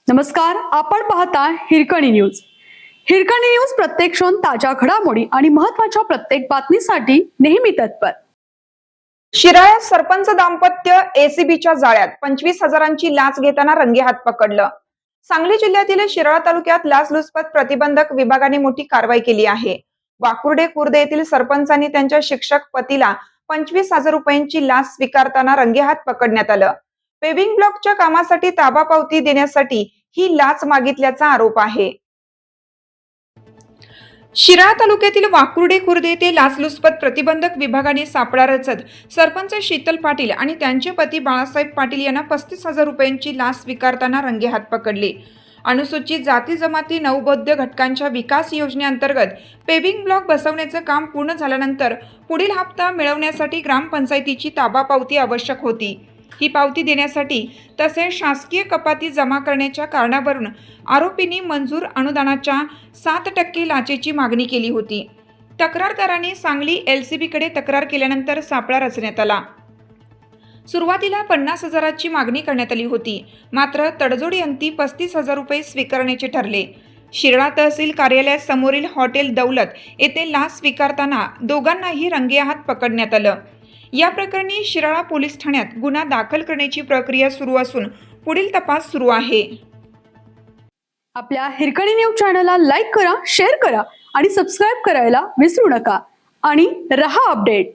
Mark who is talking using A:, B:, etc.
A: नमस्कार, आपण पाहता हिरकणी न्यूज. हिरकणी न्यूज प्रत्येक क्षण ताज्या घडामोडी आणि महत्त्वाच्या प्रत्येक बातमीसाठी नेहमी तत्पर.
B: शिराळ्यात सरपंच दाम्पत्य एसीबीच्या जाळ्यात 25,000ची लाच घेताना रंगेहात पकडलं. सांगली जिल्ह्यातील शिराळा तालुक्यात लाचलुचपत प्रतिबंधक विभागाने मोठी कारवाई केली आहे. वाकुर्डे खुर्द येथील सरपंचांनी त्यांच्या शिक्षक पतीला 25,000 रुपयांची लाच स्वीकारताना रंगेहात पकडण्यात आलं. पेव्हिंग ब्लॉकच्या कामासाठी ताबा पावती देण्यासाठी ही लाच मागितल्याचा आरोप आहे. शिराळा तालुक्यातील वाकुर्डे खुर्द येथे लाचलुचपत प्रतिबंधक विभागाने सापळा रचत सरपंच शीतल पाटील आणि त्यांचे पती बाळासाहेब पाटील यांना 35,000 रुपयांची लाच स्वीकारताना रंगेहात पकडले. अनुसूचित जाती जमाती नवबौद्ध घटकांच्या विकास योजनेअंतर्गत पेव्हिंग ब्लॉक बसवण्याचं काम पूर्ण झाल्यानंतर पुढील हप्ता मिळवण्यासाठी ग्रामपंचायतीची ताबा पावती आवश्यक होती. ही पावती देण्यासाठी तसेच शासकीय कपाती जमा करण्याच्या कारणावरून आरोपींनी मंजूर अनुदानाच्या 7% लाचेची मागणी केली होती. तक्रारदारांनी सांगली LCBकडे तक्रार केल्यानंतर सापळा रचण्यात आला. सुरुवातीला 50,000ची मागणी करण्यात आली होती, मात्र तडजोडीअंती 35,000 रुपये स्वीकारण्याचे ठरले. शिराळा तहसील कार्यालयासमोरील हॉटेल दौलत येथे लाच स्वीकारताना दोघांनाही रंगेहात पकडण्यात आलं. या प्रकरणी शिराळा पोलीस ठाण्यात गुन्हा दाखल करण्याची प्रक्रिया सुरू असून पुढील तपास सुरू आहे.
A: आपल्या हिरकणी न्यूज चॅनलला लाईक करा, शेअर करा आणि सबस्क्राईब करायला विसरू नका आणि रहा अपडेट.